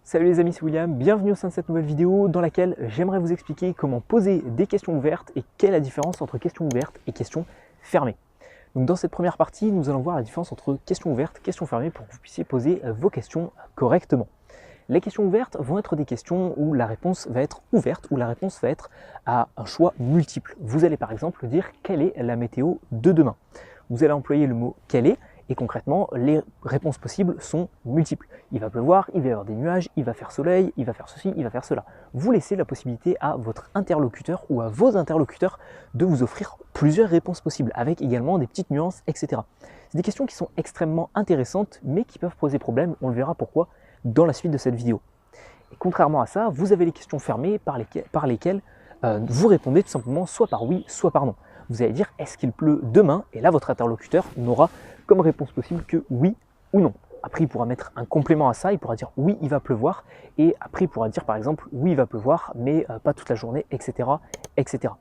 Salut les amis, c'est William, bienvenue au sein de cette nouvelle vidéo dans laquelle j'aimerais vous expliquer comment poser des questions ouvertes et quelle est la différence entre questions ouvertes et questions fermées. Donc dans cette première partie, nous allons voir la différence entre questions ouvertes et questions fermées pour que vous puissiez poser vos questions correctement. Les questions ouvertes vont être des questions où la réponse va être ouverte, où la réponse va être à un choix multiple. Vous allez par exemple dire quelle est la météo de demain. Vous allez employer le mot quelle est. Et concrètement, les réponses possibles sont multiples. Il va pleuvoir, il va y avoir des nuages, il va faire soleil, il va faire ceci, il va faire cela. Vous laissez la possibilité à votre interlocuteur ou à vos interlocuteurs de vous offrir plusieurs réponses possibles, avec également des petites nuances, etc. C'est des questions qui sont extrêmement intéressantes, mais qui peuvent poser problème. On le verra pourquoi dans la suite de cette vidéo. Et contrairement à ça, vous avez les questions fermées par lesquelles vous répondez tout simplement soit par oui, soit par non. Vous allez dire est-ce qu'il pleut demain? Et là, votre interlocuteur n'aura comme réponse possible que oui ou non. Après, il pourra mettre un complément à ça, il pourra dire oui, il va pleuvoir, et après, il pourra dire par exemple oui, il va pleuvoir, mais pas toute la journée, etc. etc.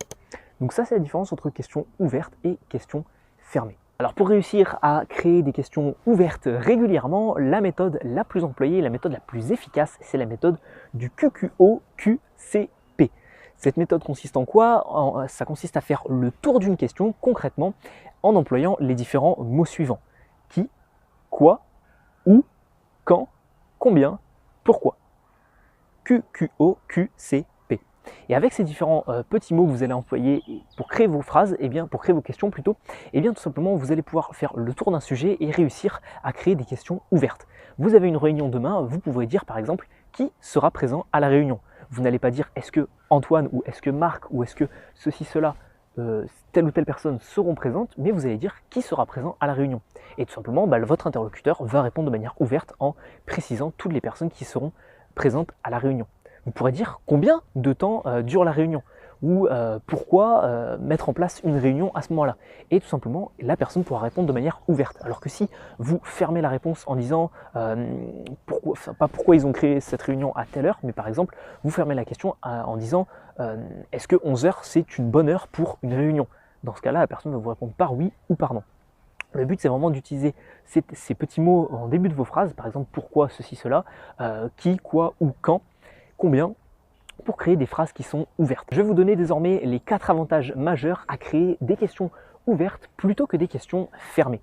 Donc ça, c'est la différence entre questions ouvertes et questions fermées. Alors pour réussir à créer des questions ouvertes régulièrement, la méthode la plus employée, la méthode la plus efficace, c'est la méthode du QQO-QCP. Cette méthode consiste en quoi? Ça consiste à faire le tour d'une question concrètement en employant les différents mots suivants. Qui, quoi, où, quand, combien, pourquoi. QQO-QCP. Et avec ces différents petits mots que vous allez employer pour créer vos phrases, pour créer vos questions plutôt, tout simplement vous allez pouvoir faire le tour d'un sujet et réussir à créer des questions ouvertes. Vous avez une réunion demain, vous pouvez dire par exemple qui sera présent à la réunion. Vous n'allez pas dire est-ce que Antoine ou est-ce que Marc ou est-ce que ceci, cela, telle ou telle personne seront présentes, mais vous allez dire qui sera présent à la réunion. Et tout simplement, votre interlocuteur va répondre de manière ouverte en précisant toutes les personnes qui seront présentes à la réunion. Vous pourrez dire combien de temps dure la réunion ou pourquoi mettre en place une réunion à ce moment-là. Et tout simplement, la personne pourra répondre de manière ouverte. Alors que si vous fermez la réponse en disant pas pourquoi ils ont créé cette réunion à telle heure, mais par exemple, vous fermez la question en disant est-ce que 11 heures c'est une bonne heure pour une réunion? Dans ce cas-là, la personne va vous répondre par oui ou par non. Le but, c'est vraiment d'utiliser ces petits mots en début de vos phrases, par exemple pourquoi ceci, cela, qui, quoi, ou quand, combien, pour créer des phrases qui sont ouvertes. Je vais vous donner désormais les 4 avantages majeurs à créer des questions ouvertes plutôt que des questions fermées.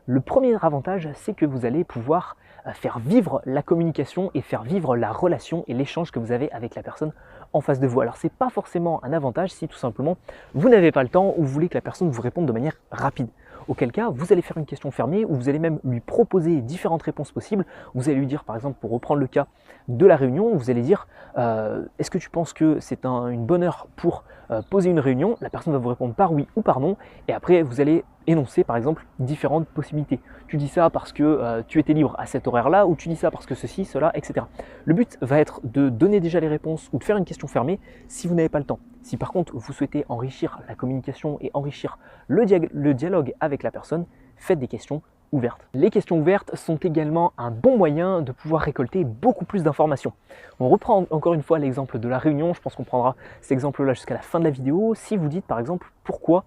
Le premier avantage, c'est que vous allez pouvoir faire vivre la communication et faire vivre la relation et l'échange que vous avez avec la personne en face de vous. Alors c'est pas forcément un avantage si tout simplement vous n'avez pas le temps ou vous voulez que la personne vous réponde de manière rapide. Auquel cas, vous allez faire une question fermée où vous allez même lui proposer différentes réponses possibles. Vous allez lui dire, par exemple, pour reprendre le cas de la réunion, vous allez dire est-ce que tu penses que c'est une bonne heure pour poser une réunion? La personne va vous répondre par oui ou par non. Et après, vous allez énoncer, par exemple, différentes possibilités. Tu dis ça parce que tu étais libre à cet horaire-là, ou tu dis ça parce que ceci, cela, etc. Le but va être de donner déjà les réponses ou de faire une question fermée si vous n'avez pas le temps. Si par contre vous souhaitez enrichir la communication et enrichir le dialogue avec la personne, faites des questions ouvertes. Les questions ouvertes sont également un bon moyen de pouvoir récolter beaucoup plus d'informations. On reprend encore une fois l'exemple de la réunion, je pense qu'on prendra cet exemple-là jusqu'à la fin de la vidéo. Si vous dites par exemple pourquoi,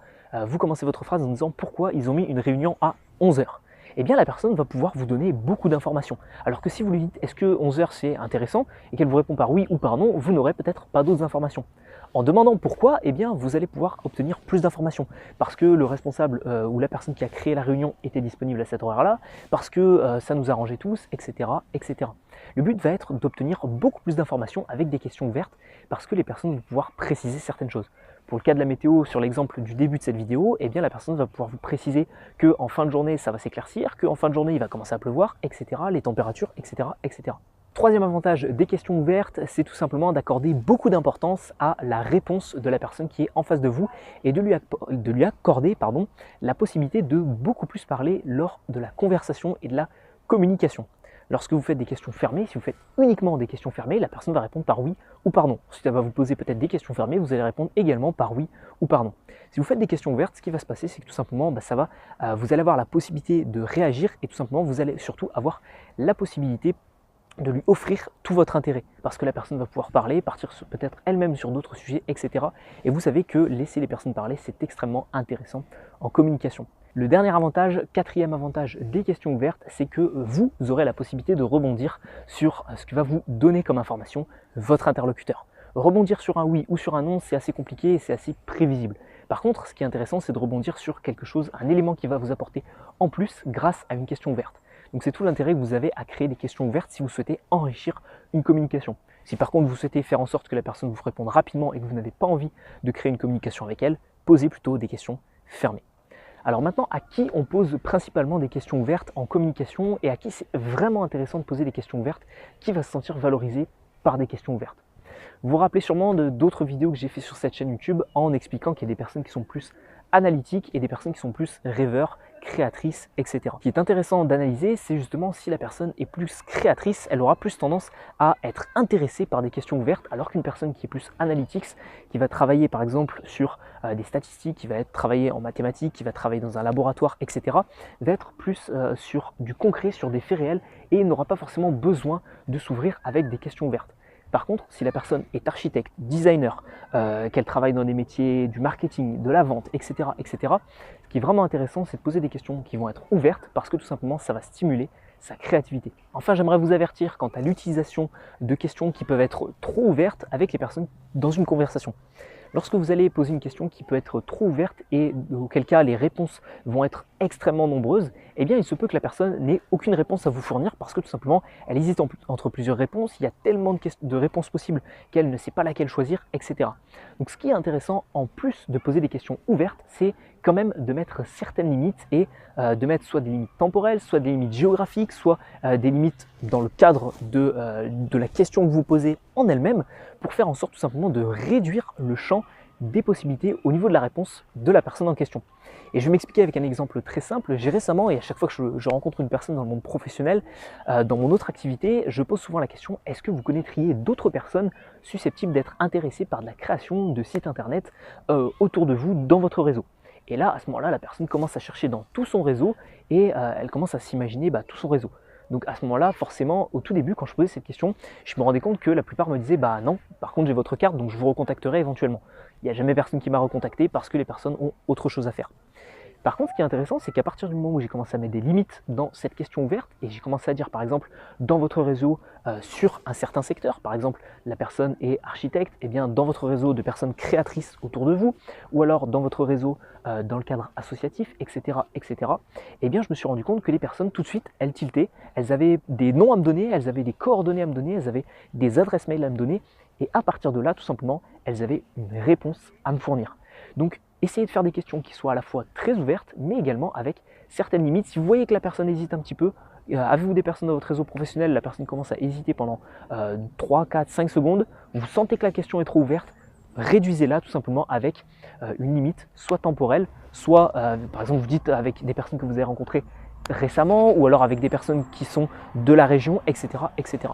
vous commencez votre phrase en disant pourquoi ils ont mis une réunion à 11 heures. Eh bien la personne va pouvoir vous donner beaucoup d'informations. Alors que si vous lui dites est-ce que 11 heures c'est intéressant et qu'elle vous répond par oui ou par non, vous n'aurez peut-être pas d'autres informations. En demandant pourquoi, eh bien, vous allez pouvoir obtenir plus d'informations. Parce que le responsable ou la personne qui a créé la réunion était disponible à cet horaire-là, parce que ça nous arrangeait tous, etc., etc. Le but va être d'obtenir beaucoup plus d'informations avec des questions ouvertes, parce que les personnes vont pouvoir préciser certaines choses. Pour le cas de la météo, sur l'exemple du début de cette vidéo, eh bien, la personne va pouvoir vous préciser qu'en fin de journée, ça va s'éclaircir, qu'en fin de journée, il va commencer à pleuvoir, etc., les températures, etc., etc. Troisième avantage des questions ouvertes, c'est tout simplement d'accorder beaucoup d'importance à la réponse de la personne qui est en face de vous et de lui accorder la possibilité de beaucoup plus parler lors de la conversation et de la communication. Lorsque vous faites des questions fermées, si vous faites uniquement des questions fermées, la personne va répondre par oui ou par non. Ensuite, elle va vous poser peut-être des questions fermées, vous allez répondre également par oui ou par non. Si vous faites des questions ouvertes, ce qui va se passer, c'est que tout simplement, vous allez avoir la possibilité de réagir et tout simplement, vous allez surtout avoir la possibilité de lui offrir tout votre intérêt, parce que la personne va pouvoir parler, partir peut-être elle-même sur d'autres sujets, etc. Et vous savez que laisser les personnes parler, c'est extrêmement intéressant en communication. Le dernier avantage, quatrième avantage des questions ouvertes, c'est que vous aurez la possibilité de rebondir sur ce que va vous donner comme information votre interlocuteur. Rebondir sur un oui ou sur un non, c'est assez compliqué et c'est assez prévisible. Par contre, ce qui est intéressant, c'est de rebondir sur quelque chose, un élément qui va vous apporter en plus grâce à une question ouverte. Donc c'est tout l'intérêt que vous avez à créer des questions ouvertes si vous souhaitez enrichir une communication. Si par contre vous souhaitez faire en sorte que la personne vous réponde rapidement et que vous n'avez pas envie de créer une communication avec elle, posez plutôt des questions fermées. Alors maintenant, à qui on pose principalement des questions ouvertes en communication et à qui c'est vraiment intéressant de poser des questions ouvertes, qui va se sentir valorisé par des questions ouvertes. Vous vous rappelez sûrement d'autres vidéos que j'ai fait sur cette chaîne YouTube en expliquant qu'il y a des personnes qui sont plus analytiques et des personnes qui sont plus rêveurs, créatrices, etc. Ce qui est intéressant d'analyser, c'est justement si la personne est plus créatrice, elle aura plus tendance à être intéressée par des questions ouvertes, alors qu'une personne qui est plus analytics, qui va travailler par exemple sur des statistiques, qui va être travaillée en mathématiques, qui va travailler dans un laboratoire, etc., va être plus sur du concret, sur des faits réels et n'aura pas forcément besoin de s'ouvrir avec des questions ouvertes. Par contre, si la personne est architecte, designer, qu'elle travaille dans des métiers du marketing, de la vente, etc., ce qui est vraiment intéressant, c'est de poser des questions qui vont être ouvertes parce que tout simplement, ça va stimuler sa créativité. Enfin, j'aimerais vous avertir quant à l'utilisation de questions qui peuvent être trop ouvertes avec les personnes dans une conversation. Lorsque vous allez poser une question qui peut être trop ouverte et auquel cas les réponses vont être extrêmement nombreuses, eh bien il se peut que la personne n'ait aucune réponse à vous fournir parce que tout simplement elle hésite entre plusieurs réponses, il y a tellement de réponses possibles qu'elle ne sait pas laquelle choisir, etc. Donc ce qui est intéressant en plus de poser des questions ouvertes, c'est quand même de mettre certaines limites et de mettre soit des limites temporelles, soit des limites géographiques, soit des limites dans le cadre de la question que vous posez en elle-même pour faire en sorte tout simplement de réduire le champ des possibilités au niveau de la réponse de la personne en question. Et je vais m'expliquer avec un exemple très simple. J'ai récemment, et à chaque fois que je rencontre une personne dans le monde professionnel, dans mon autre activité, je pose souvent la question, est-ce que vous connaîtriez d'autres personnes susceptibles d'être intéressées par de la création de sites internet autour de vous, dans votre réseau? Et là, à ce moment-là, la personne commence à chercher dans tout son réseau et elle commence à s'imaginer tout son réseau. Donc à ce moment-là, forcément, au tout début, quand je posais cette question, je me rendais compte que la plupart me disaient « bah non, par contre j'ai votre carte, donc je vous recontacterai éventuellement ». Il n'y a jamais personne qui m'a recontacté parce que les personnes ont autre chose à faire. Par contre, ce qui est intéressant, c'est qu'à partir du moment où j'ai commencé à mettre des limites dans cette question ouverte, et j'ai commencé à dire par exemple dans votre réseau sur un certain secteur, par exemple la personne est architecte, et bien dans votre réseau de personnes créatrices autour de vous, ou alors dans votre réseau dans le cadre associatif, etc., et bien je me suis rendu compte que les personnes tout de suite, elles tiltaient, elles avaient des noms à me donner, elles avaient des coordonnées à me donner, elles avaient des adresses mail à me donner, et à partir de là, tout simplement, elles avaient une réponse à me fournir. Donc, essayez de faire des questions qui soient à la fois très ouvertes, mais également avec certaines limites. Si vous voyez que la personne hésite un petit peu, avez-vous des personnes dans votre réseau professionnel, la personne commence à hésiter pendant 3, 4, 5 secondes, vous sentez que la question est trop ouverte, réduisez-la tout simplement avec une limite, soit temporelle, soit, par exemple, vous dites avec des personnes que vous avez rencontrées récemment, ou alors avec des personnes qui sont de la région, etc., etc.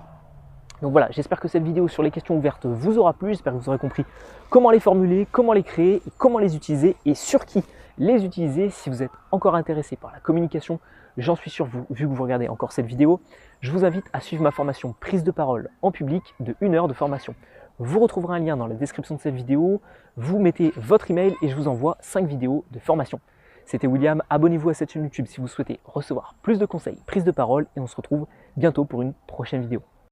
Donc voilà, j'espère que cette vidéo sur les questions ouvertes vous aura plu, j'espère que vous aurez compris comment les formuler, comment les créer, comment les utiliser et sur qui les utiliser. Si vous êtes encore intéressé par la communication, j'en suis sûr, vu que vous regardez encore cette vidéo, je vous invite à suivre ma formation prise de parole en public de 1 heure de formation. Vous retrouverez un lien dans la description de cette vidéo, vous mettez votre email et je vous envoie 5 vidéos de formation. C'était William, abonnez-vous à cette chaîne YouTube si vous souhaitez recevoir plus de conseils, prise de parole et on se retrouve bientôt pour une prochaine vidéo.